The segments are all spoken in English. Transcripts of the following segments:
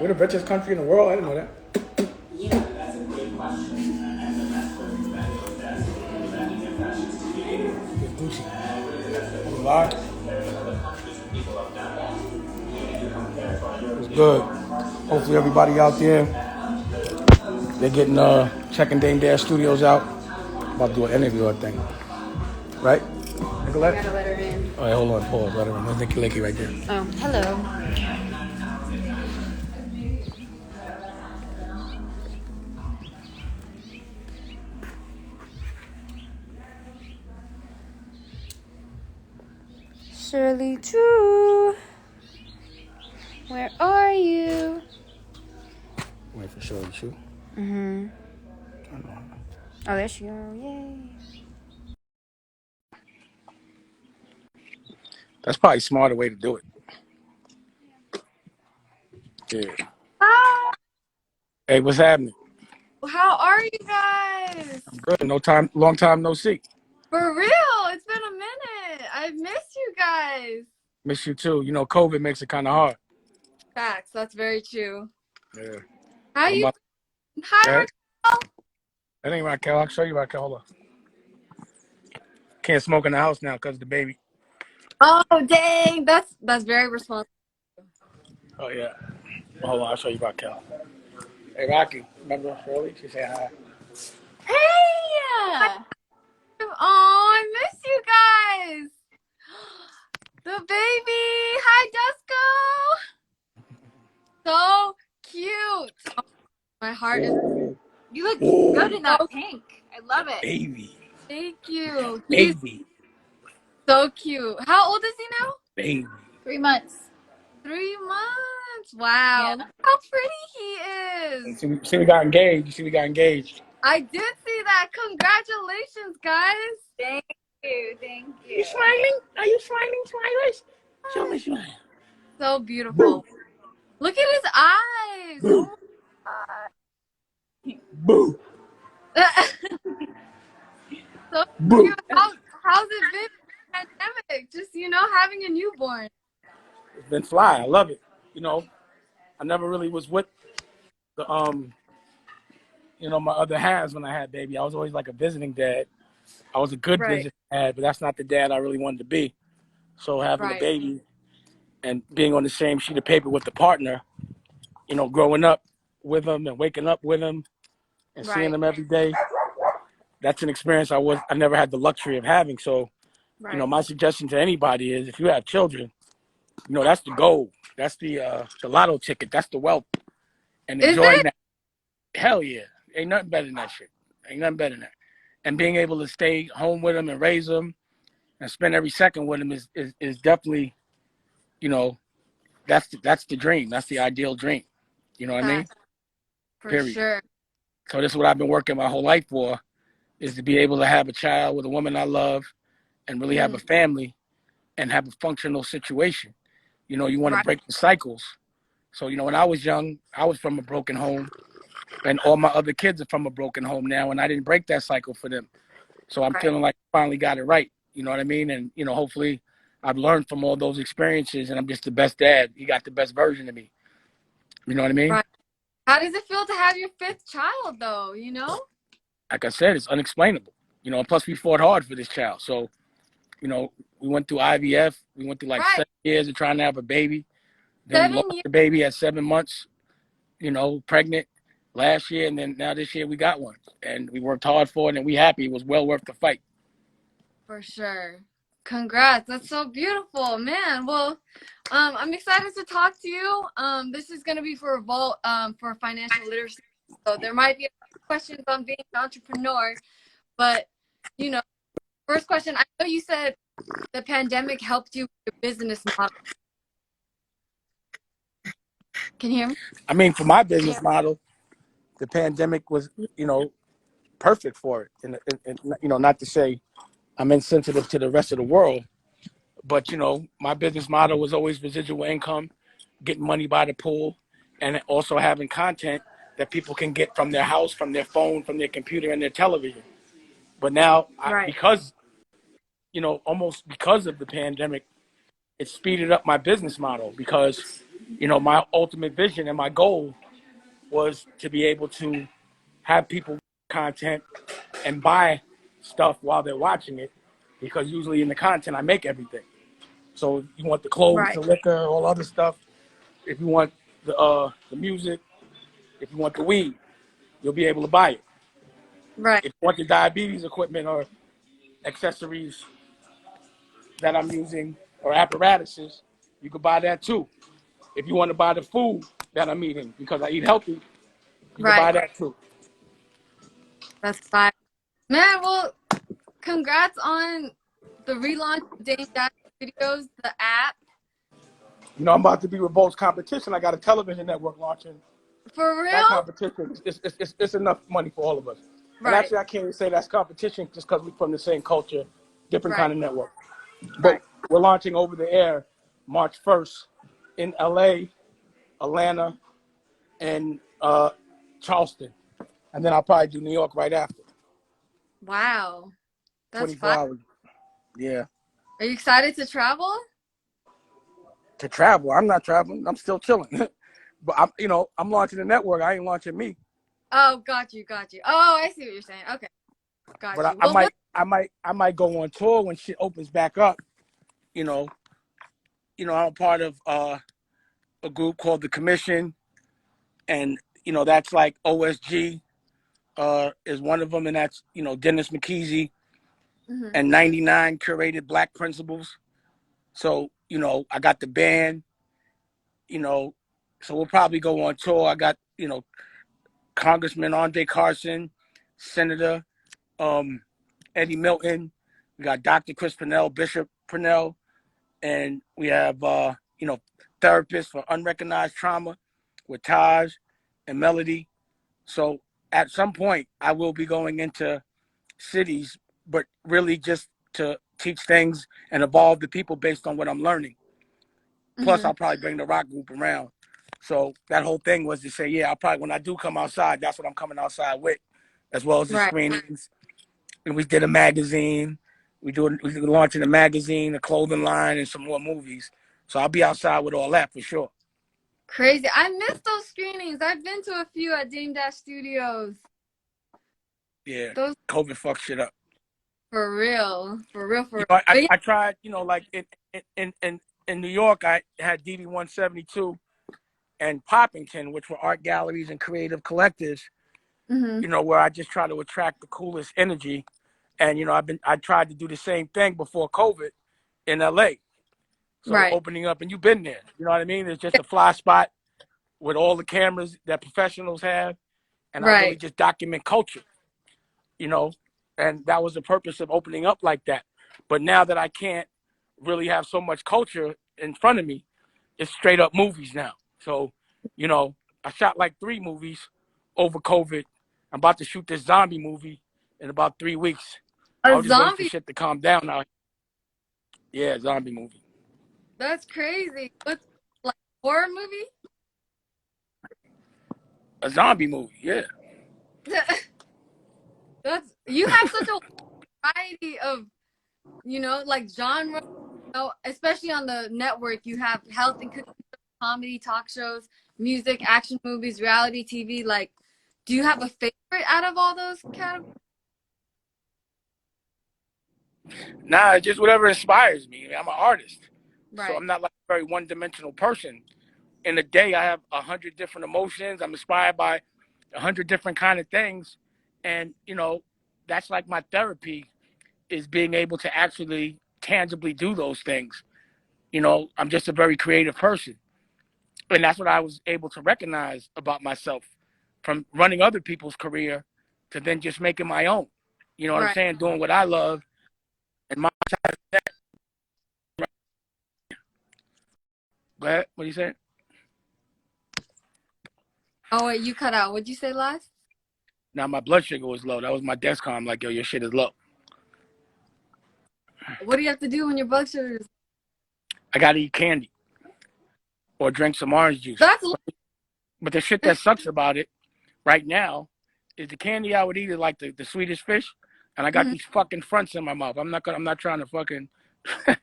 We're the richest country in the world. I didn't know that. Yeah, that's a great question. And the best question that goes that's It's Gucci. It's live. It's good. Hopefully everybody out there, they're getting checking Dame Dash Studios out. About to do an interview, I think. Right? Nicolette? Gotta let her in. All right, hold on, pause. Let her in. There's Nicky Licky right there. Oh, hello. Shirley True, where are you? Wait for Shirley True. Mm-hmm. I know. Oh, there she goes. Yay. That's probably a smarter way to do it. Yeah. Hi. Hey, what's happening? How are you guys? I'm good. No time, long time no see. For real, it's been a minute. I've missed you guys. Miss you too. You know, COVID makes it kind of hard. Facts. That's very true. Yeah. How I'm you? about, Hi, eh? Raquel. That ain't Raquel. I'll show you Raquel. Hold on. Can't smoke in the house now because of the baby. Oh, dang. That's very responsible. Oh, yeah. Hold on. I'll show you Raquel. Hey, Rocky. Remember Shirley? She said hi. Hey! Oh, I miss you guys. The baby. Hi, Dusko. So cute. My heart is. You look Oh, good in that pink. I love it. baby. Thank you. He's Baby. so cute. How old is he now? Baby. 3 months. 3 months. Wow. Yeah. Look how pretty he is. See, we got engaged. You see, we got engaged. I did see that. Congratulations, guys. Thank you. Thank You you. smiling? Are you smiling, smilers? Show me smile. So beautiful. Look at his eyes. Boo. Oh Boo. my God. So Boo. cute. How's it been pandemic? Just, having a newborn. It's been fly. I love it. You know, I never really was with the my other halves when I had baby. I was always like a visiting dad. I was a good Right. visiting dad, but that's not the dad I really wanted to be. So having a Right. baby and being on the same sheet of paper with the partner, growing up with him and waking up with him and seeing Right. him every day, that's an experience I never had the luxury of having. So, Right. my suggestion to anybody is if you have children, that's the goal. That's the lotto ticket. That's the wealth. And Is enjoying it? that. Hell yeah. Ain't nothing better than that shit. Ain't nothing better than that. And being able to stay home with them and raise them and spend every second with them is definitely, that's the dream. That's the ideal dream. You know what I mean? For Period. sure. So this is what I've been working my whole life for, is to be able to have a child with a woman I love and really have a family and have a functional situation. You want to Right. break the cycles. So, when I was young, I was from a broken home and all my other kids are from a broken home now, and I didn't break that cycle for them. So I'm Right. feeling like I finally got it right. You know what I mean? And, hopefully I've learned from all those experiences and I'm just the best dad. He got the best version of me. You know what I mean? Right. How does it feel to have your 5th child, though? Like I said, it's unexplainable. And plus we fought hard for this child. So, we went through IVF. We went through like Right. 7 years of trying to have a baby. Then we 7 lost years. the baby at 7 months, pregnant last year. And then now this year we got one. And we worked hard for it and we happy. It was well worth the fight. For sure. Congrats. That's so beautiful, man. Well, I'm excited to talk to you. This is going to be for Revolt, for financial literacy. So there might be questions on being an entrepreneur, but, first question, I know you said the pandemic helped you with your business model. Can you hear me? I mean, for my business model, the pandemic was, perfect for it. And not to say I'm insensitive to the rest of the world, but my business model was always residual income, getting money by the pool, and also having content that people can get from their house, from their phone, from their computer, and their television. But now, Right. because almost because of the pandemic, it speeded up my business model because My ultimate vision and my goal was to be able to have people content and buy stuff while they're watching it, because usually in the content I make everything. So if you want the clothes, Right. the liquor, all other stuff, if you want the music, if you want the weed, you'll be able to buy it. Right. If you want the diabetes equipment or accessories that I'm using or apparatuses, you can buy that too. If you want to buy the food that I'm eating because I eat healthy, you can buy Right. that too. That's fine. Man, well, congrats on the relaunch of Dame Dash Videos, the app. I'm about to be Revolt's competition. I got a television network launching. For That real? competition, it's enough money for all of us. And Right. actually, I can't even say that's competition just because we're from the same culture, different kind Right. of network. But Right. we're launching over the air March 1st in LA, Atlanta, and Charleston. And then I'll probably do New York right after. Wow. That's 24 fine. hours. Yeah. Are you excited to travel? To travel. I'm not traveling. I'm still chilling. But I'm launching the network. I ain't launching me. Oh, got you. Got you. Oh, I see what you're saying. Okay. Got But I, you. I Well, might I might I might go on tour when shit opens back up. You know, I'm part of a group called the Commission, and that's like OSG is one of them, and that's Dennis McKeezy mm-hmm. and 99 curated Black principles. So I got the band. So we'll probably go on tour. I got Congressman Andre Carson, Senator Eddie Milton. We got Dr. Chris Purnell, Bishop Purnell, and we have therapists for unrecognized trauma with Taj and Melody. So at some point, I will be going into cities, but really just to teach things and evolve the people based on what I'm learning. Plus, Mm-hmm. I'll probably bring the rock group around. So that whole thing was to say, yeah, I'll probably, when I do come outside, that's what I'm coming outside with, as well as the Right. screenings. And we did a magazine. We're launching a magazine, a clothing line, and some more movies. So I'll be outside with all that for sure. Crazy. I missed those screenings. I've been to a few at Dame Dash Studios. Yeah, Those COVID fucked shit up. for real. For real. For real. I, But yeah. I tried, like in New York, I had DD 172 and Poppington, which were art galleries and creative collectives. Mm-hmm. Where I just try to attract the coolest energy. And I tried to do the same thing before COVID in LA. So Right. opening up, and you've been there. You know what I mean? It's just a fly spot with all the cameras that professionals have, and I really Right. just document culture. You know, and that was the purpose of opening up like that. But now that I can't really have so much culture in front of me, it's straight up movies now. So, I shot like 3 movies over COVID. I'm about to shoot this zombie movie in about 3 weeks. I A was just waiting for zombie. shit to calm down now. Yeah, zombie movie. That's crazy. What's like horror movie? A zombie movie, yeah. That's you have such a variety of like genre. Especially on the network, you have health and cooking, comedy, talk shows, music, action movies, reality TV. Like, do you have a favorite out of all those categories? Nah, it's just whatever inspires me. I'm an artist. So Right. I'm not like a very one-dimensional person. In a day, I have 100 different emotions. I'm inspired by 100 different kind of things. And, that's like my therapy, is being able to actually tangibly do those things. I'm just a very creative person. And that's what I was able to recognize about myself, from running other people's career to then just making my own. You know what I'm Right. saying? Doing what I love. And my, go ahead. What are you saying? Oh wait, you cut out. What'd you say last? Now my blood sugar was low. That was my Dexcom. I'm like, yo, your shit is low. What do you have to do when your blood sugar is? I gotta eat candy or drink some orange juice. That's But the shit that sucks about it right now is the candy I would eat is like the Swedish fish, and I got Mhm. these fucking fronts in my mouth. I'm not trying to fucking have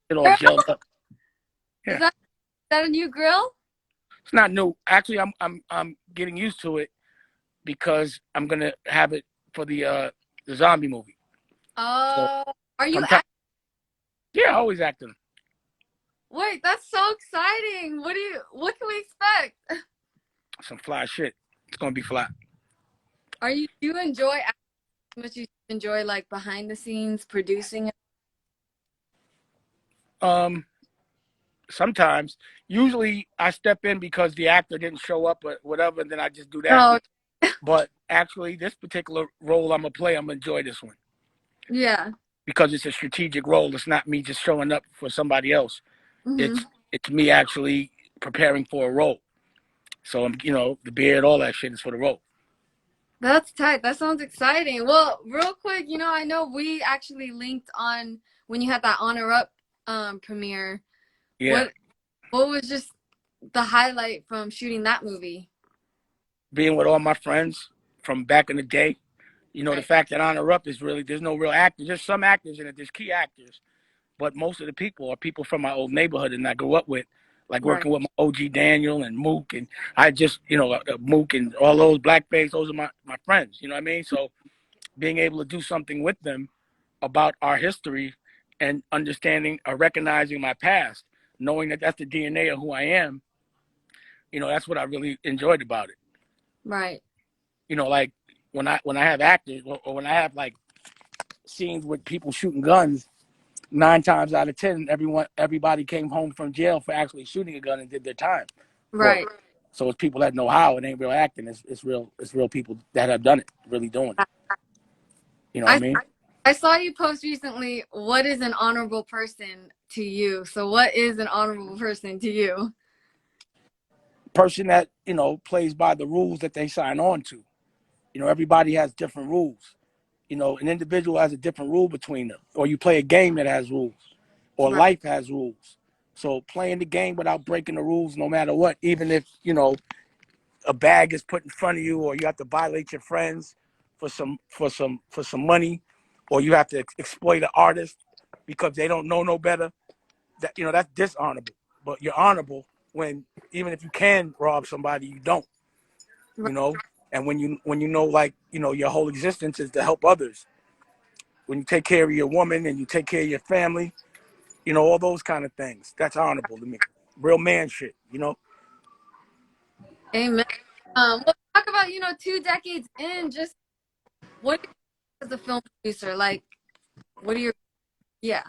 it all gelled up. Is Yeah. that that a new grill? It's not new. Actually, I'm getting used to it because I'm gonna have it for the zombie movie. So Oh, are you from time, yeah, always acting wait, that's so exciting. What can we expect? some fly shit. It's gonna be fly. Do you enjoy acting as much as you enjoy like behind the scenes producing it? Um, Sometimes, usually I step in because the actor didn't show up or whatever, and then I just do that. Oh, But actually, this particular role I'm gonna play, I'm gonna enjoy this one yeah. because it's a strategic role. It's not me just showing up for somebody else. Hmm. It's me actually preparing for a role. So I'm, the beard, all that shit is for the role. That's tight. That sounds exciting. Well, real quick, I know we actually linked on when you had that Honor Up premiere. Yeah, What was just the highlight from shooting that movie? being with all my friends from back in the day. The Right. fact that Honor Up is really there's no real actors. There's some actors in it. There's key actors, but most of the people are people from my old neighborhood and I grew up with, like Right. working with my OG Daniel and Mook, and I just Mook and all those blackface. Those are my friends. You know what I mean? So being able to do something with them about our history and understanding or recognizing my past, knowing that that's the DNA of who I am. That's what I really enjoyed about it. Right. Like when I have actors or when I have like scenes with people shooting guns, 9 times out of 10, everybody came home from jail for actually shooting a gun and did their time for it. Right. So it's people that know how. It ain't real acting. It's real people that have done it, really doing it. You know what I I mean? I saw you post recently, what is an honorable person to you? So what is an honorable person to you? Person that plays by the rules that they sign on to. Everybody has different rules. An individual has a different rule between them, or you play a game that has rules, or Right. life has rules. So playing the game without breaking the rules, no matter what, even if a bag is put in front of you, or you have to violate your friends for some money, or you have to exploit an artist because they don't know no better. That's dishonorable. But you're honorable when even if you can rob somebody, you don't. Right. You know, and when you know like your whole existence is to help others. When you take care of your woman and you take care of your family, all those kind of things. That's honorable to me. Real man shit. Amen. Let's talk about, 2 decades in, just what do you do as a film producer? Like, what are your, yeah.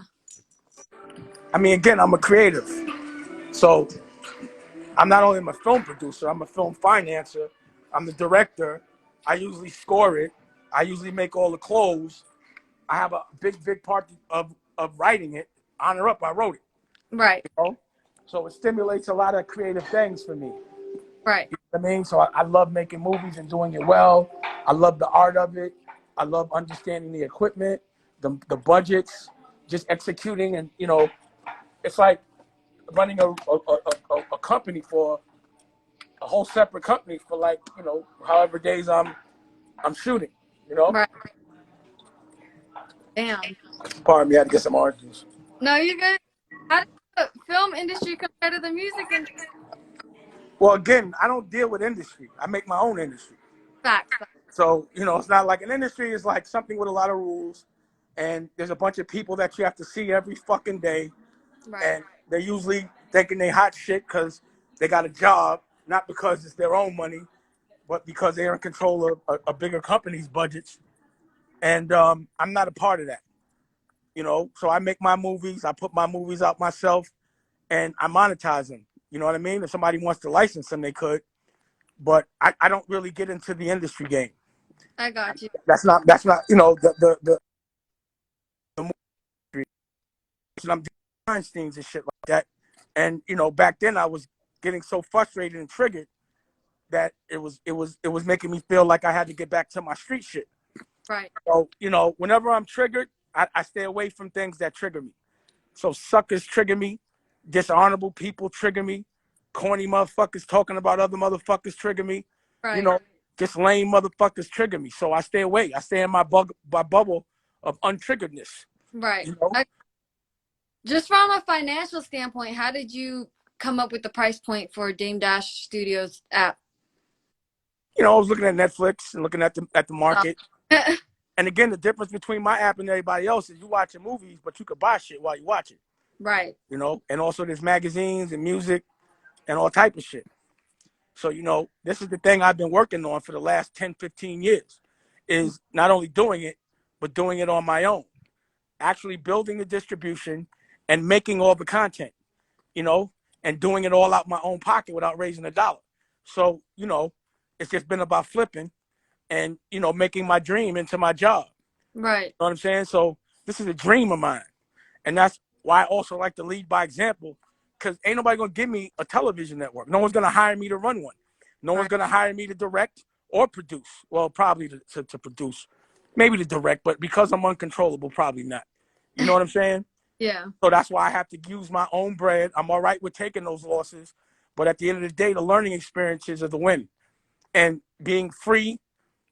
I mean, again, I'm a creative. So I'm not only a film producer, I'm a film financer. I'm the director. I usually score it. I usually make all the clothes. I have a big part of writing it. Honor Up, I wrote it. Right. You know? So it stimulates a lot of creative things for me. Right. You know what I mean? So I love making movies and doing it well. I love the art of it. I love understanding the equipment, the budgets, just executing. And, it's like running a company for a whole separate company for like, however days I'm shooting, you know? Right. Damn. Pardon me, I had to get some orange juice. No, you're good. How does the film industry compare to the music and Well, again, I don't deal with industry. I make my own industry. facts? So, it's not like an industry is like something with a lot of rules. And there's a bunch of people that you have to see every fucking day. Right. And they're usually thinking they hot shit because they got a job, not because it's their own money, but because they're in control of a bigger company's budgets. And I'm not a part of that. So I make my movies, I put my movies out myself, and I monetize them. You know what I mean? If somebody wants to license them, they could. But I don't really get into the industry game. I got you. That's not the movie. And I'm doing Einsteins and shit like that. And back then I was getting so frustrated and triggered that it was making me feel like I had to get back to my street shit. Right. So whenever I'm triggered, I stay away from things that trigger me. So suckers trigger me, dishonorable people trigger me, corny motherfuckers talking about other motherfuckers trigger me. You Right. know, just lame motherfuckers trigger me. So I stay away. I stay in my bubble of untriggeredness. Right. You know, Just from a financial standpoint, how did you come up with the price point for Dame Dash Studios app? You know, I was looking at Netflix and looking at the Oh. market. And again, the difference between my app and everybody else is you watching movies, but you could buy shit while you watch it. Right. You know, and also there's magazines and music and all type of shit. So, you know, this is the thing I've been working on for the last 10, 15 years is not only doing it, but doing it on my own. Actually building the distribution and making all the content, you know, and doing it all out my own pocket without raising a dollar. So, you know, it's just been about flipping and, you know, making my dream into my job. Right. You know what I'm saying? So this is a dream of mine. And that's why I also like to lead by example, because ain't nobody going to give me a television network. No one's going to hire me to run one. No one's Right. going to hire me to direct or produce. Well, probably to produce, maybe to direct, but because I'm uncontrollable, probably not. You know what I'm saying? Yeah. So that's why I have to use my own bread. I'm all right with taking those losses. But at the end of the day, the learning experiences are the win. And being free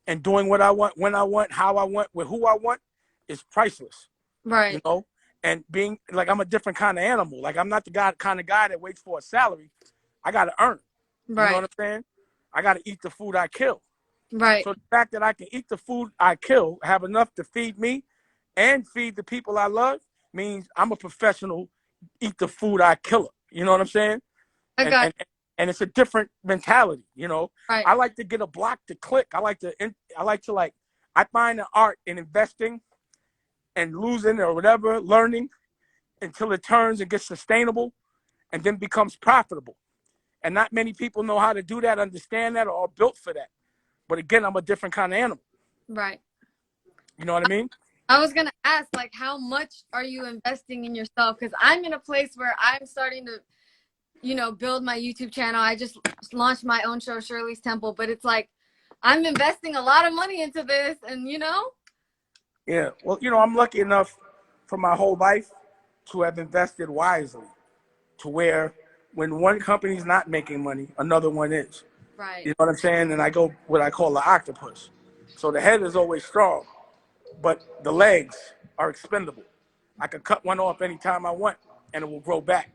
and doing what I want, when I want, how I want, with who I want is priceless. You Right. know? And being like, I'm a different kind of animal. Like, I'm not the kind of guy that waits for a salary. I got to earn. You know what Right. I'm saying? I got to eat the food I kill. Right. So the fact that I can eat the food I kill, have enough to feed me and feed the people I love means I'm a professional, eat the food I kill. You know what I'm saying? I And, got and, and it's a different mentality, you know? right. I like to get a block to click. I like to I find the art in investing and losing or whatever, learning until it turns and gets sustainable and then becomes profitable. And not many people know how to do that, understand that, or are built for that. But again, I'm a different kind of animal. Right. You know what I mean? I was gonna ask, like, how much are you investing in yourself? Because I'm in a place where I'm starting to, you know, build my YouTube channel. I just launched my own show, Shirley's Temple, but it's like I'm investing a lot of money into this, and you know. Yeah. Well, you know, I'm lucky enough for my whole life to have invested wisely to where when one company's not making money, another one is. Right. You know what I'm saying? And I go what I call the octopus. So the head is always strong, but the legs are expendable. I can cut one off anytime I want and it will grow back.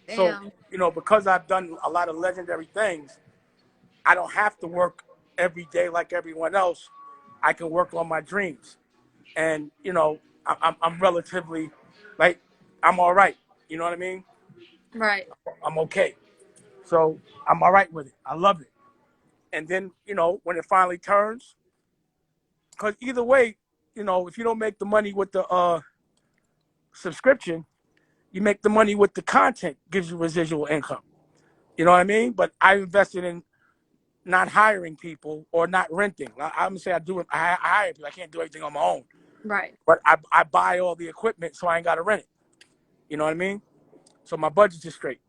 So, Damn. you know, because I've done a lot of legendary things, I don't have to work every day like everyone else. I can work on my dreams. And, you know, I'm relatively, like, I'm all right. You know what I mean? Right. I'm okay. So I'm all right with it. I love it. And then, you know, when it finally turns, because either way, you know, if you don't make the money with the subscription, you make the money with the content, gives you residual income. You know what I mean? But I invested in not hiring people or not renting. I'm gonna say I do it. I hire people. I can't do everything on my own. Right. But I buy all the equipment so I ain't gotta rent it. You know what I mean? So my budget is straight.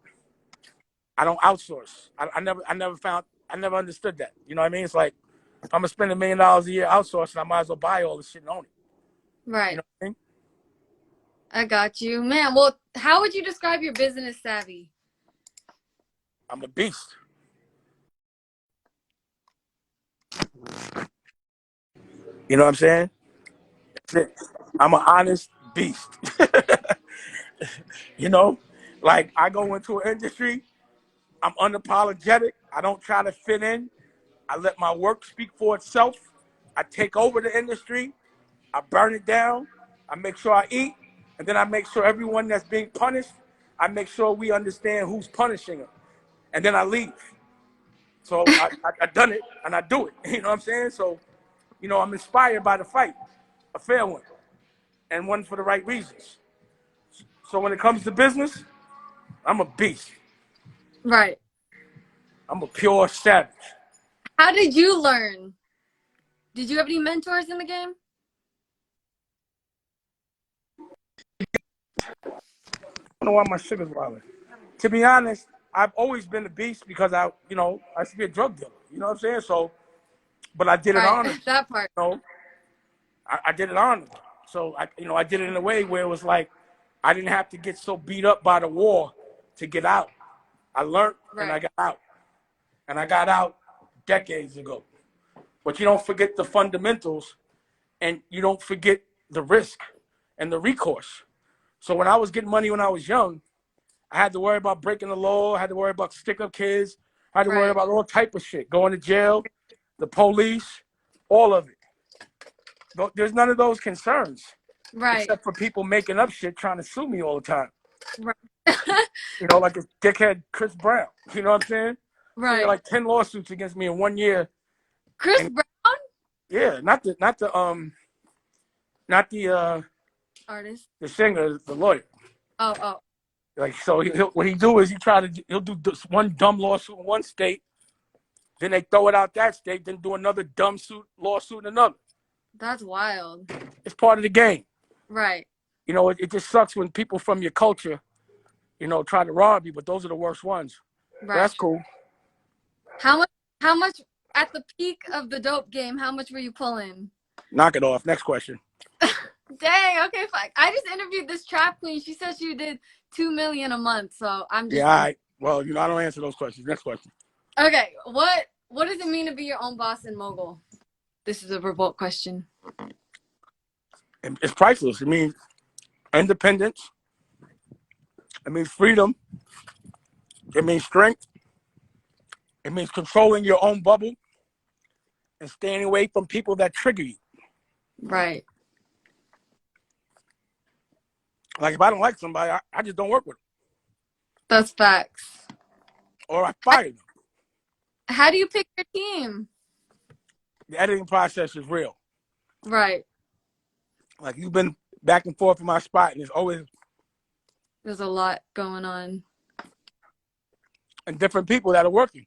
I don't outsource. I never understood that. You know what I mean? It's like if I'm gonna spend $1 million a year outsourcing, I might as well buy all the shit and own it. You Right. know what I mean? I got you, man. Well, how would you describe your business savvy? I'm a beast. You know what I'm saying? That's it. I'm an honest beast. You know, like I go into an industry, I'm unapologetic. I don't try to fit in. I let my work speak for itself. I take over the industry. I burn it down. I make sure I eat. And then I make sure everyone that's being punished, I make sure we understand who's punishing them. And then I leave. So I done it and I do it. You know what I'm saying? So, you know, I'm inspired by the fight, a fair one, and one for the right reasons. So when it comes to business, I'm a beast. Right. I'm a pure savage. How did you learn? Did you have any mentors in the game? I don't know why my sugar's wilding. To be honest, I've always been a beast because I used to be a drug dealer. You know what I'm saying? So, but I did it Right. honorably. That part. You know, I did it honorably. So I did it in a way where it was like I didn't have to get so beat up by the war to get out. I learned and I Right. got out, and I got out decades ago. But you don't forget the fundamentals, and you don't forget the risk and the recourse. So when I was getting money when I was young, I had to worry about breaking the law. I had to worry about stick-up kids. I had to worry Right. about all type of shit. Going to jail, the police, all of it. There's none of those concerns, Right. except for people making up shit trying to sue me all the time. Right. You know, like this dickhead Chris Brown. You know what I'm saying? He had Right. like 10 lawsuits against me in 1 year. Chris And Brown, yeah, not the artist. singer, the lawyer. Oh, oh, Like, so what he do is he'll do this one dumb lawsuit in one state, then they throw it out that state, then do another dumb lawsuit in another. that's wild. It's part of the game. Right. You know, it just sucks when people from your culture, you know, try to rob you, but those are the worst ones. But Right. that's cool. How much at the peak of the dope game, how much were you pulling? Knock it off. Next question. Dang, okay, fine. I just interviewed this trap queen. She said she did 2 million a month, so I'm just Yeah, all right. Well, you know, I don't answer those questions. Next question. Okay. What does it mean to be your own boss and mogul? This is a Revolt question. It's priceless. It means independence. It means freedom. It means strength. It means controlling your own bubble and staying away from people that trigger you. Right. Like if I don't like somebody, I just don't work with them. That's facts. Or I fire them. How do you pick your team? The editing process is real. Right. Like you've been back and forth in my spot, and there's always There's a lot going on. and different people that are working.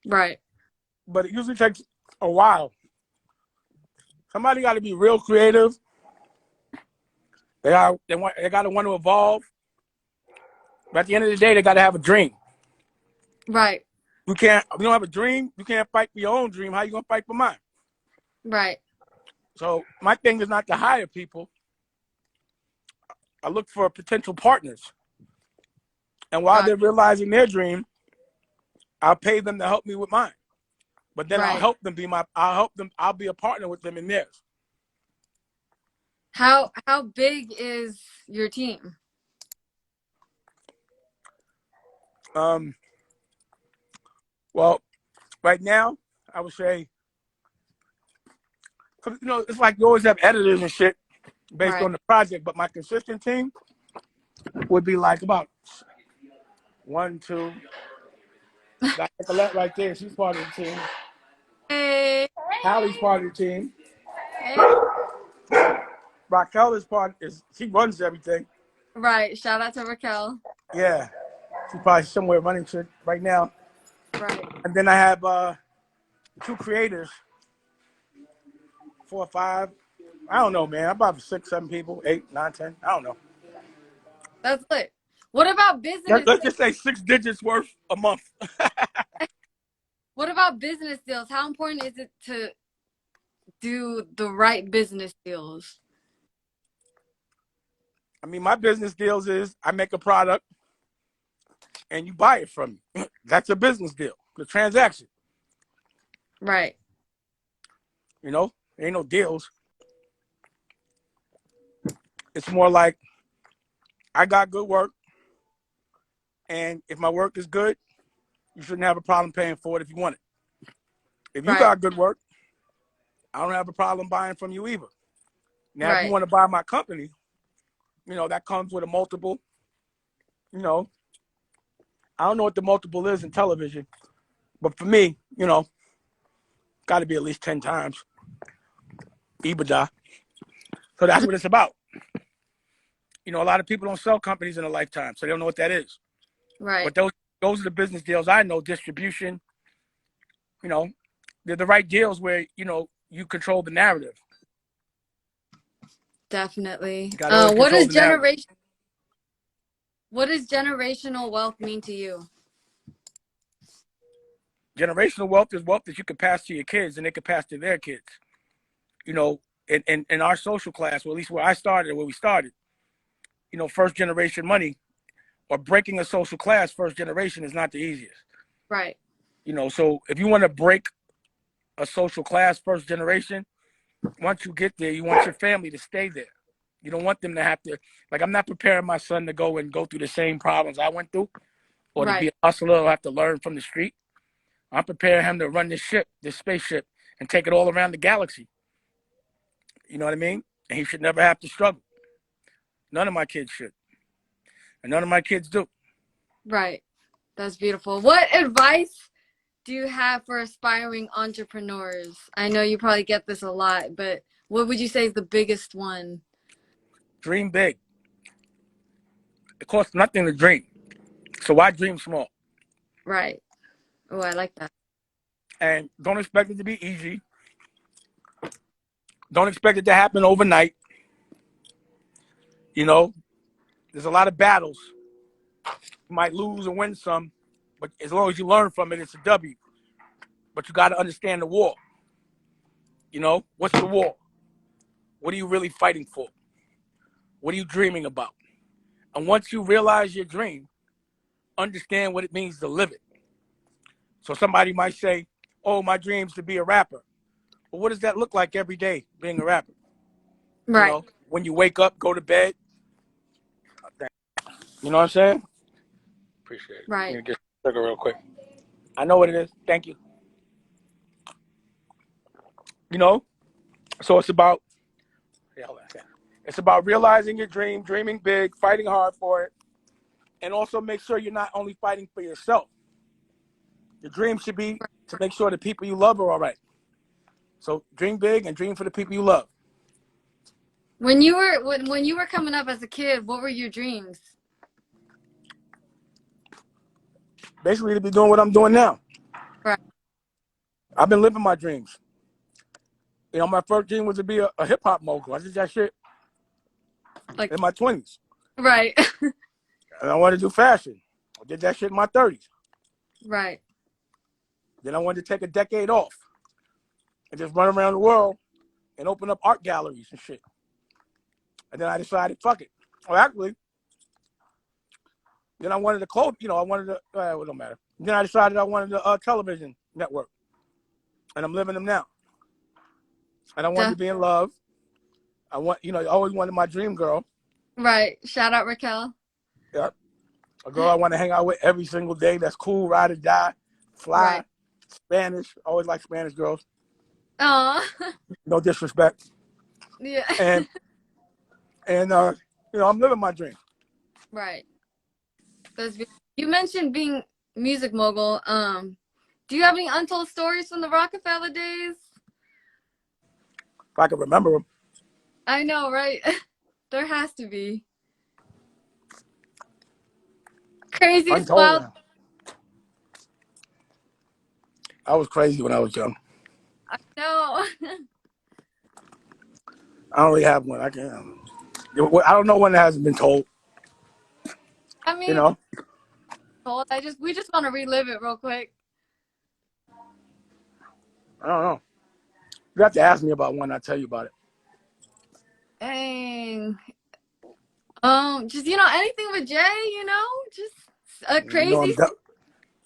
Right. But it usually takes a while. Somebody got to be real creative. They got to want to evolve. But at the end of the day, they got to have a dream. Right. If you don't have a dream, you can't fight for your own dream. How you gonna fight for mine? Right. So my thing is not to hire people. I look for potential partners. And while they're realizing their dream, I'll pay them to help me with mine. But then Right. I'll be a partner with them in theirs. How big is your team? Well, right now, I would say, cause you know, it's like you always have editors and shit based Right. on the project, but my consistent team would be like about 1, 2. Got Nicolette right there. She's part of the team. Hey. Hallie's part of the team. Hey. Raquel she runs everything. Right. Shout out to Raquel. Yeah. She's probably somewhere running shit right now. Right. And then I have 2 creators, 4 or 5. I don't know, man. About 6, 7 people, 8, 9, 10. I don't know. That's lit. What about business? Let's just say 6 digits worth a month. What about business deals? How important is it to do the right business deals? I mean, my business deals is I make a product and you buy it from me. That's a business deal, the transaction. Right. You know, there ain't no deals. It's more like I got good work, and if my work is good, you shouldn't have a problem paying for it if you want it. If you Right. got good work, I don't have a problem buying from you either. Now, if you want to buy my company, you know, that comes with a multiple. You know, I don't know what the multiple is in television, but for me, you know, got to be at least 10 times EBITDA. So that's what it's about. You know, a lot of people don't sell companies in a lifetime, so they don't know what that is. Right. But those are the business deals I know, distribution, you know, they're the right deals where, you know, you control the narrative. Definitely. What does generational wealth mean to you? Generational wealth is wealth that you can pass to your kids and they can pass to their kids. You know, in our social class, or at least where I started, where we started, you know, first generation money or breaking a social class first generation is not the easiest. Right. You know, so if you want to break a social class first generation, once you get there, you want your family to stay there. You don't want them to have to, like, I'm not preparing my son to go through the same problems I went through, or to be Right. a hustler or have to learn from the street. I'm preparing him to run this ship, this spaceship, and take it all around the galaxy. You know what I mean? And he should never have to struggle. None of my kids should. And none of my kids do. Right. That's beautiful. What advice do you have for aspiring entrepreneurs? I know you probably get this a lot, but what would you say is the biggest one? Dream big. It costs nothing to dream. So why dream small? Right. Oh, I like that. And don't expect it to be easy. Don't expect it to happen overnight. You know, there's a lot of battles. You might lose and win some, but as long as you learn from it, it's a W. But you got to understand the war. You know, what's the war? What are you really fighting for? What are you dreaming about? And once you realize your dream, understand what it means to live it. So somebody might say, oh, my dream's to be a rapper. Well, what does that look like every day, being a rapper? You Right. know, when you wake up, go to bed. You know what I'm saying? Appreciate it. Let Right. me get sugar real quick. I know what it is. Thank you. You know, so it's about, yeah, hold on a second. It's about realizing your dream, dreaming big, fighting hard for it, and also make sure you're not only fighting for yourself. Your dream should be to make sure the people you love are all right. So dream big and dream for the people you love. When you were coming up as a kid, what were your dreams? Basically, to be doing what I'm doing now. Right. I've been living my dreams. You know, my first dream was to be a hip hop mogul. I did that shit Like, in my 20s. right. And I wanted to do fashion. I did that shit in my 30s. Right. Then I wanted to take a decade off and just run around the world and open up art galleries and shit. And then I decided, fuck it. Well, actually, then I wanted to close, you know, I wanted to, it don't matter. Then I decided I wanted a television network. And I'm living them now. And I wanted to be in love. I always wanted my dream girl. Right. Shout out Raquel. Yeah. A girl I want to hang out with every single day. That's cool, ride or die, fly, Right. Spanish. Always like Spanish girls. Oh. No disrespect. Yeah. And I'm living my dream. Right. You mentioned being music mogul. Do you have any untold stories from the Rockefeller days? If I can remember them. I know, right? There has to be. Craziest, Untold wild. them. I was crazy when I was young. I know. I don't really have one. I can't. I don't know one that hasn't been told. I You mean, know. we just want to relive it real quick. I don't know. You have to ask me about one. I'll tell you about it. Dang. Just anything with Jay, just a You know, crazy,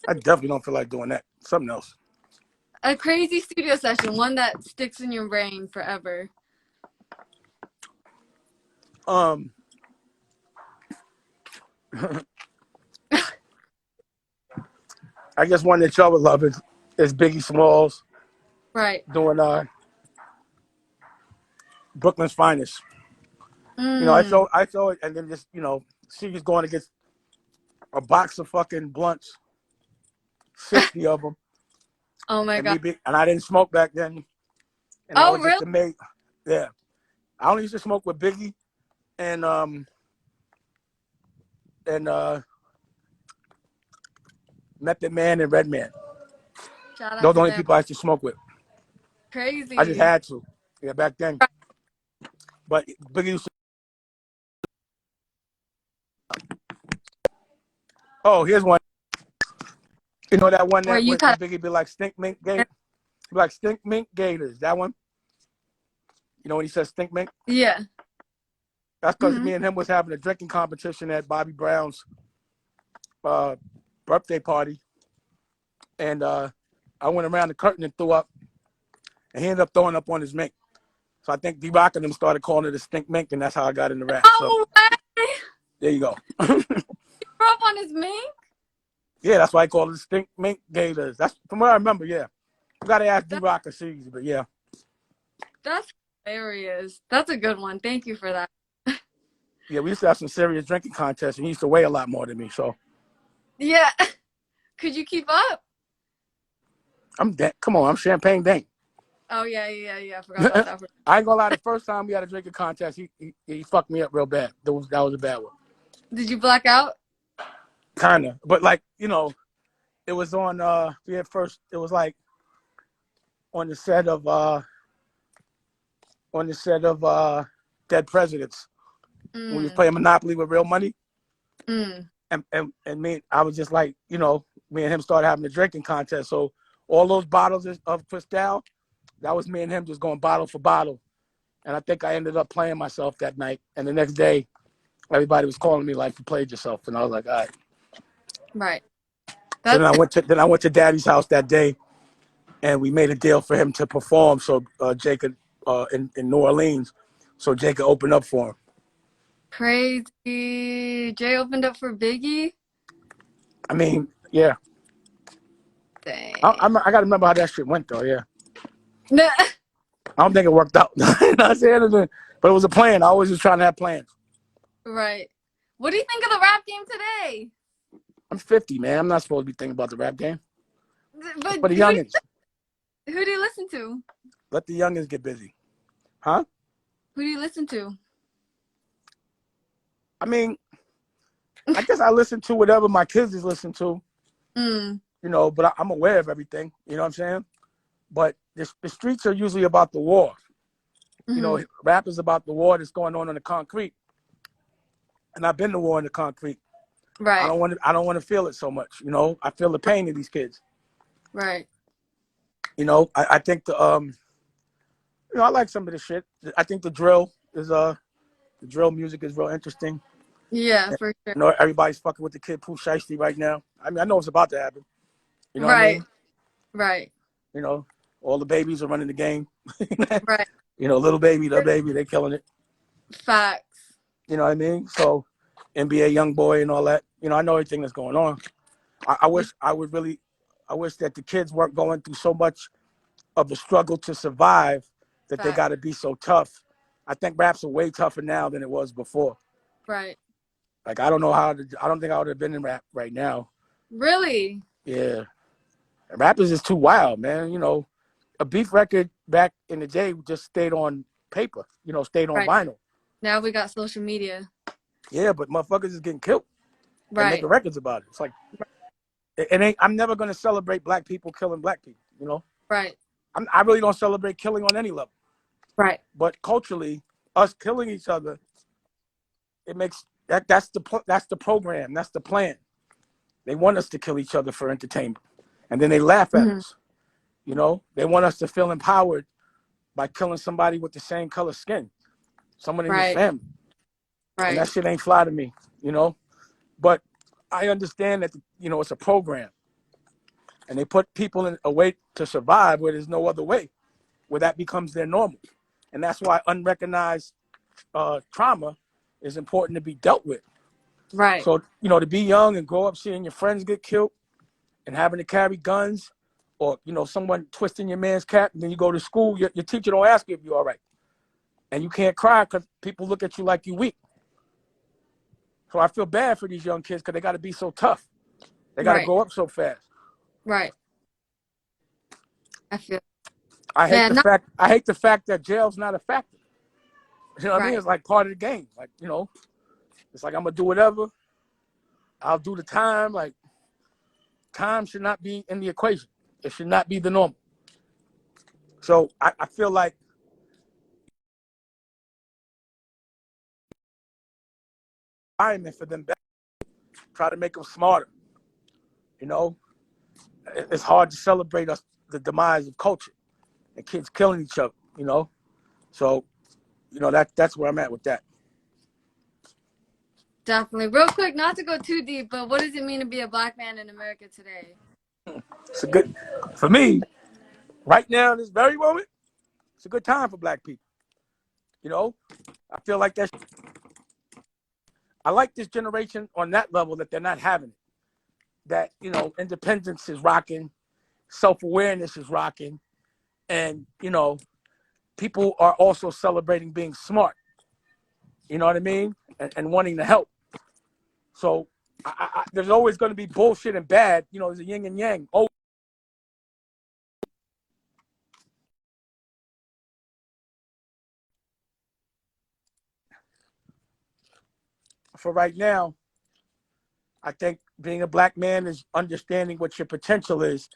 I definitely don't feel like doing that. Something else. a crazy studio session, one that sticks in your brain forever. I guess one that y'all would love is Biggie Smalls Right. doing Brooklyn's Finest. You know, Mm. I saw it, and then just she was going to get a box of fucking blunts, 60 of them, Oh my and God. and I didn't smoke back then, and I Oh, was just really? amazed. Yeah, I only used to smoke with Biggie and Method Man and Redman. Shout Those out are the to only them. people I used to smoke with. I just Crazy. had to. Yeah, back then. But Biggie used to. Oh, here's one. You know that one Where that you when kind Biggie be like stink mink of, gator, like stink mink gators. That one. You know when he says stink mink? yeah. That's because Hmm. me and him was having a drinking competition at Bobby Brown's birthday party, and I went around the curtain and threw up, and he ended up throwing up on his mink. So I think D-Rock and them started calling it a stink mink, and that's how I got into rap. So No way! there you go. Grew up on his mink? Yeah, that's why I call it stink mink gators. That's from what I remember. Yeah, you gotta ask That, D-Rock or C's, but yeah. that's hilarious. That's a good one. Thank you for that. Yeah, we used to have some serious drinking contests, and he used to weigh a lot more than me. So Yeah. Could you keep up? come on, I'm Champagne Dank. Oh yeah. I forgot about that. I ain't gonna lie. The first time we had a drinking contest, he fucked me up real bad. That was a bad one. Did you black out? Kinda, but like it was on. We had first. It was like on the set of Dead Presidents when we was playing Monopoly with real money, Mm. and me, I was just like, me and him started having a drinking contest. So all those bottles of Cristal, that was me and him just going bottle for bottle. And I think I ended up playing myself that night. And the next day, everybody was calling me like, "You played yourself," and I was like, "All right." Right. So That's then I went to Daddy's house that day, and we made a deal for him to perform. So Jay could in New Orleans, so Jay could open up for him. crazy. Jay opened up for Biggie. I mean, yeah. Dang. I got to remember how that shit went though. Yeah. No. I don't think it worked out. Not saying anything, but it was a plan. I always was trying to have plans. Right. What do you think of the rap game today? I'm 50, man. I'm not supposed to be thinking about the rap game. But It's for the youngins. who do you listen to? Let the youngins get busy. Huh? Who do you listen to? I mean, I guess I listen to whatever my kids is listening to, Mm. but I'm aware of everything. You know what I'm saying? But the streets are usually about the war. Mm-hmm. Rap is about the war that's going on the concrete. And I've been to war in the concrete. Right. I don't want to feel it so much. I feel the pain of these kids. Right. I think I like some of the shit. I think the drill music is real interesting. Yeah, for sure. Everybody's fucking with the kid Pooh Shiesty right now. I mean, I know it's about to happen. You know what I Right. mean? Right. All the babies are running the game. Right. Little baby, they killing it. Facts. You know what I mean? So NBA young boy and all that. I know everything that's going on. I wish that the kids weren't going through so much of the struggle to survive that they Facts. got to be so tough. I think raps are way tougher now than it was before. Right. Like I don't think I would have been in rap right now. Really? Yeah. Rap is just too wild, man. A beef record back in the day just stayed on paper, stayed on Right. vinyl. Now we got social media. Yeah, but motherfuckers is getting killed. They're Right. making records about it. It's like, I'm never going to celebrate black people killing black people, Right. I really don't celebrate killing on any level. Right. But culturally, us killing each other, it makes that's the program, that's the plan. They want us to kill each other for entertainment, and then they laugh at us. They want us to feel empowered by killing somebody with the same color skin, someone in your family. Right. And that shit ain't fly to me, But I understand that it's a program, and they put people in a way to survive where there's no other way, where that becomes their normal, and that's why unrecognized trauma is important to be dealt with. Right. So to be young and grow up seeing your friends get killed and having to carry guns, or someone twisting your man's cap, and then you go to school, your teacher don't ask you if you're all right, and you can't cry because people look at you like you weak. So I feel bad for these young kids because they got to be so tough. They got to grow up so fast. Right. I feel. I hate the fact that jail's not a factor. You know what I mean? It's like part of the game. Like it's like I'm gonna do whatever. I'll do the time. Like time should not be in the equation. It should not be the norm. So I feel like environment for them, try to make them smarter. It's hard to celebrate the demise of culture and kids killing each other. So that's where I'm at with that. Definitely. Real quick, not to go too deep, but what does it mean to be a black man in America today? It's a good, for me, right now, in this very moment, it's a good time for black people. You know, I feel like I like this generation on that level that they're not having it. That, you know, independence is rocking, self-awareness is rocking, and, you know, people are also celebrating being smart. You know what I mean? And wanting to help. So there's always going to be bullshit and bad. You know, there's a yin and yang. Oh, for right now, I think being a black man is understanding what your potential is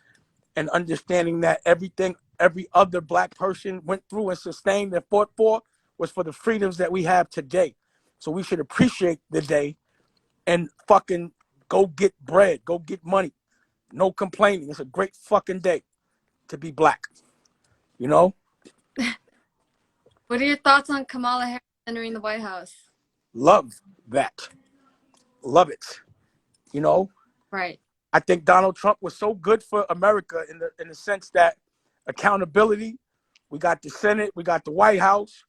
and understanding that everything every other black person went through and sustained and fought for was for the freedoms that we have today. So we should appreciate the day and fucking go get bread, go get money. No complaining. It's a great fucking day to be black. You know? What are your thoughts on Kamala Harris entering the White House? Love that. Love it. You know? Right. I think Donald Trump was so good for America in the sense that accountability, we got the Senate, we got the White House,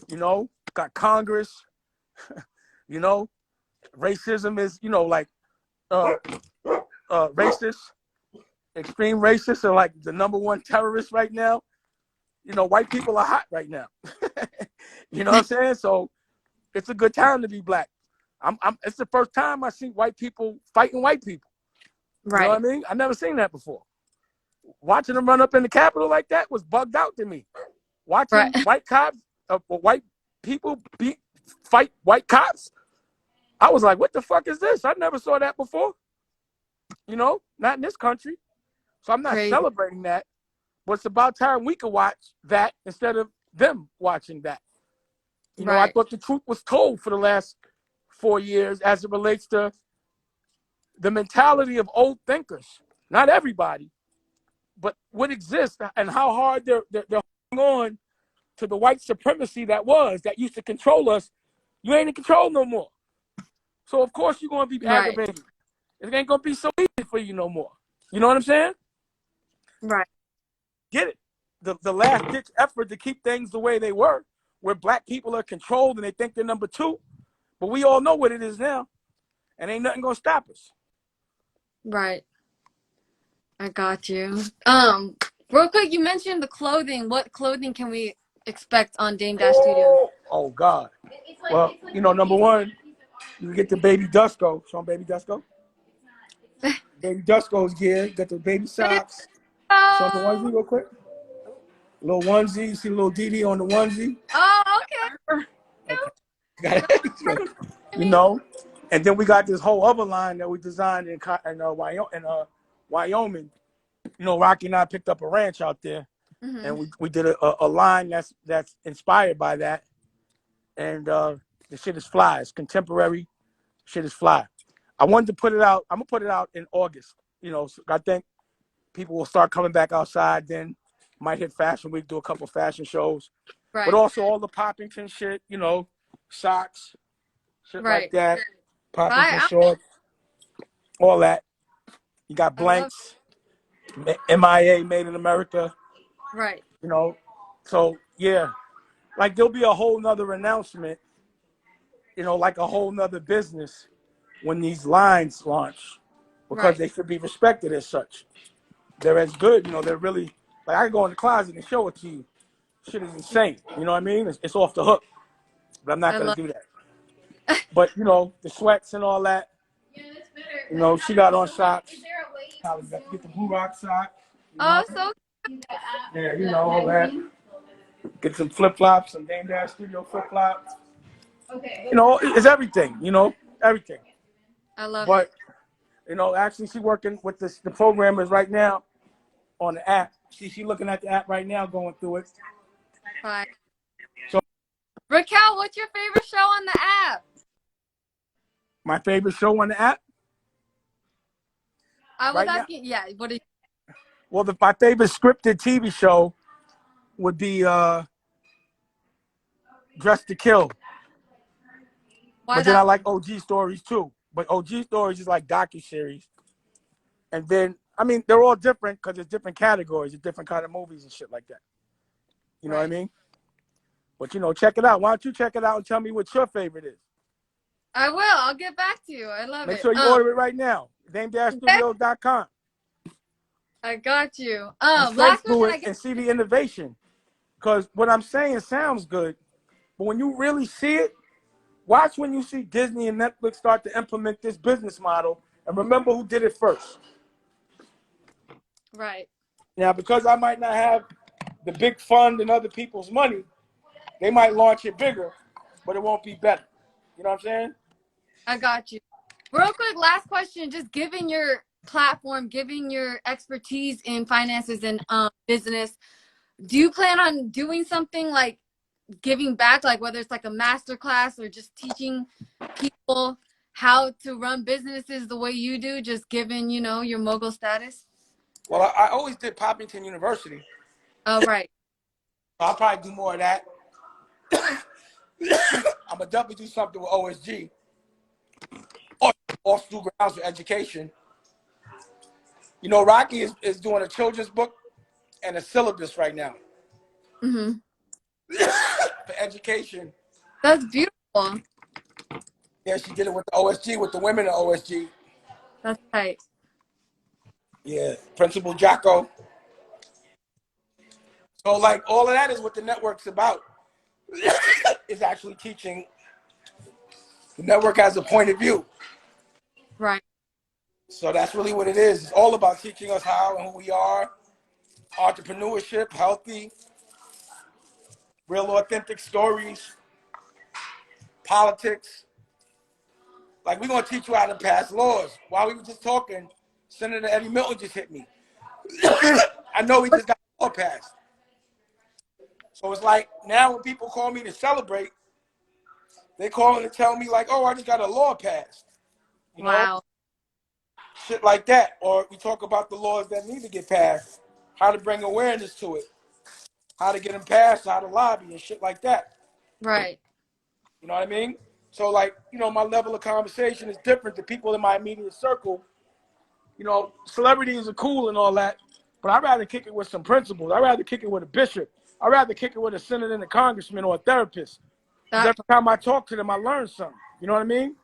you know, got Congress, you know, racism is, you know, like racist, extreme racists are like the number one terrorist right now. You know, white people are hot right now. You know what I'm saying? So it's a good time to be black. It's the first time I see white people fighting white people. You know what I mean? I never seen that before. Watching them run up in the Capitol like that was bugged out to me. Watching white cops, white people fight white cops, I was like, what the fuck is this? I never saw that before. You know, not in this country. So I'm not celebrating that. But it's about time we could watch that instead of them watching that. You know, I thought the truth was told for the last 4 years as it relates to the mentality of old thinkers. Not everybody, but what exists and how hard they're holding on to the white supremacy that used to control us. You ain't in control no more. So of course you're gonna be aggravated. It ain't gonna be so easy for you no more. You know what I'm saying? Right. Get it? The last ditch effort to keep things the way they were, where black people are controlled and they think they're number two, but we all know what it is now, and ain't nothing gonna stop us. Right. I got you. Real quick, you mentioned the clothing. What clothing can we expect on Dame Dash Studios? Oh God. Well, you know, number one, you get the Baby Dusko. Show 'em Baby Dusko. Baby Dusko's gear. Got the baby socks. Show 'em the onesie real quick. Little onesie. You see the little Dee on the onesie. Oh, okay. Got it. You know, and then we got this whole other line that we designed in Wyoming. You know, Rocky and I picked up a ranch out there, and we did a line that's inspired by that, and the shit is fly. It's contemporary. Shit is fly. I wanted to put it out. I'm gonna put it out in August. You know, so I think people will start coming back outside. Then might hit Fashion Week, do a couple fashion shows, but also all the Poppington shit. You know, socks, shit like that. Poppington shorts, all that. You got blanks, MIA, Made in America. Right. You know, so yeah, like there'll be a whole nother announcement. You know, like a whole nother business when these lines launch, because they should be respected as such. They're as good, you know, they're really, like I can go in the closet and show it to you. Shit is insane. You know what I mean? It's off the hook, but I'm not going to do that. But, you know, the sweats and all that, you know, she got on socks. Get the Blue Rock sock. Oh, so yeah, you know, all that. Get some flip-flops, some Dame Dash Studio flip-flops. You know, it's everything, you know, everything. I love it. But, you know, actually she's working with the programmers right now on the app. She's looking at the app right now, going through it. Fine. So, Raquel, what's your favorite show on the app? My favorite show on the app? I was asking, yeah, what is... Well, my favorite scripted TV show would be Dressed to Kill. But then I like OG Stories too. But OG Stories is like docuseries. And then, I mean, they're all different because there's different categories, there's different kind of movies and shit like that. You know what I mean? But, you know, check it out. Why don't you check it out and tell me what your favorite is? I will. I'll get back to you. I love Make it. sure you order it right now. Dame-studios.com. I got you. And search Last question. through it and see the innovation. Because what I'm saying sounds good, but when you really see it, watch when you see Disney and Netflix start to implement this business model, and remember who did it first. Right. Now, because I might not have the big fund and other people's money, they might launch it bigger, but it won't be better. You know what I'm saying? I got you. Real quick, last question. Just given your platform, given your expertise in finances and business, do you plan on doing something like giving back, like whether it's like a master class or just teaching people how to run businesses the way you do, just given, you know, your mogul status? Well, I always did Poppington University. Oh, right. I'll probably do more of that. I'm going to definitely do something with OSG. All school grounds for education. You know, Rocky is doing a children's book and a syllabus right now Mm-hmm. for education. That's beautiful. Yeah, she did it with the OSG, with the women of OSG. That's tight. Yeah, Principal Jocko. So, like, all of that is what the network's about. Is actually teaching. The network has a point of view. Right. So that's really what it is. It's all about teaching us how and who we are. Entrepreneurship, healthy, real authentic stories, politics. Like, we're going to teach you how to pass laws. While we were just talking, Senator Eddie Milton just hit me. I know he just got a law passed. So it's like, now when people call me to celebrate, they call and tell me like, oh, I just got a law passed. You know? Wow. Shit like that. Or we talk about the laws that need to get passed, how to bring awareness to it, how to get them passed, how to lobby and shit like that. Right. You know what I mean? So, like, you know, my level of conversation is different to people in my immediate circle. You know, celebrities are cool and all that, but I'd rather kick it with some principles. I'd rather kick it with a bishop. I'd rather kick it with a senator and a congressman or a therapist. Because That every time I talk to them, I learn something. You know what I mean?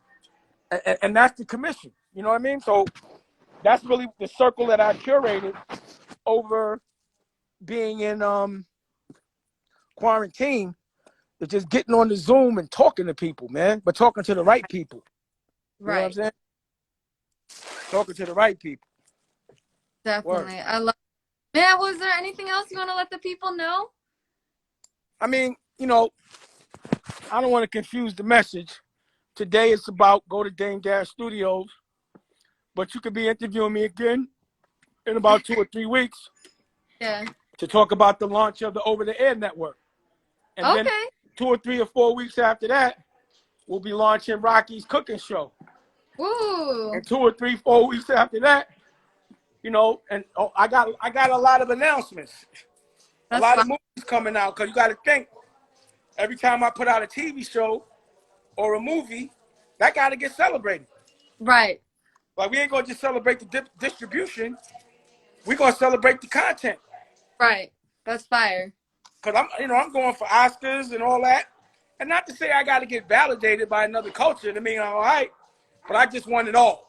And that's the commission. You know what I mean? So that's really the circle that I curated over being in quarantine. It's just getting on the Zoom and talking to people, man. But talking to the right people. You know what I'm right. saying? Talking to the right people. Word. Definitely. I love. Man, was there anything else you want to let the people know? I mean, you know, I don't want to confuse the message. Today it's about go to Dame Dash Studios, but you could be interviewing me again in about 2 or 3 weeks Yeah. to talk about the launch of the over-the-air network. And then Okay. 2 or 3 or 4 weeks after that, we'll be launching Rocky's cooking show. Woo. And 2 or 3, 4 weeks after that, you know, and I got a lot of announcements. A That's lot fine. of movies coming out, because you got to think, every time I put out a TV show or a movie, that got to get celebrated. Right. Like, we ain't going to just celebrate the distribution. We're going to celebrate the content. Right. That's fire. Because I'm going for Oscars and all that. And not to say I got to get validated by another culture to mean all right, but I just want it all.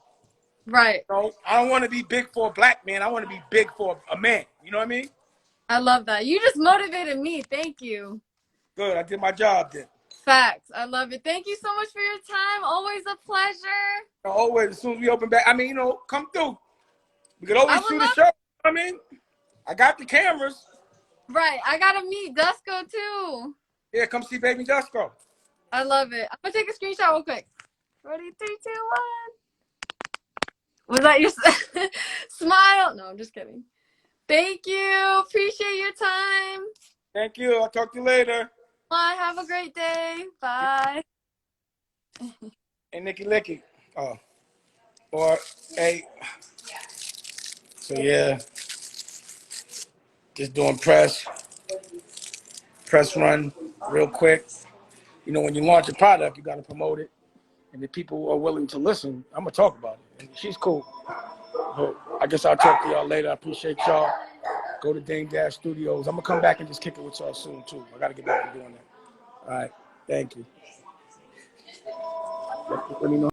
Right. You know, I don't want to be big for a black man. I want to be big for a man. You know what I mean? I love that. You just motivated me. Thank you. Good. I did my job then. Facts. I love it. Thank you so much for your time. Always a pleasure. Always, as soon as we open back, I mean, you know, come through. We could I always would shoot a love. show. You know what I mean? I got the cameras. Right. I gotta meet Dusko too. Yeah, come see Baby Dusko. I love it. I'm gonna take a screenshot real quick. Ready? 3, 2, 1. Was that your smile? No, I'm just kidding. Thank you. Appreciate your time. Thank you. I'll talk to you later. Bye. Have a great day. Bye. And Nicky Licky. Oh. Or, hey. So, yeah. Just doing press run real quick. You know, when you launch a product, you got to promote it. And if people are willing to listen, I'm going to talk about it. And she's cool. So I guess I'll talk to y'all later. I appreciate y'all. Go to Dame Dash Studios. I'm going to come back and just kick it with y'all soon, too. I got to get back to doing that. All right. Thank you. Let me know.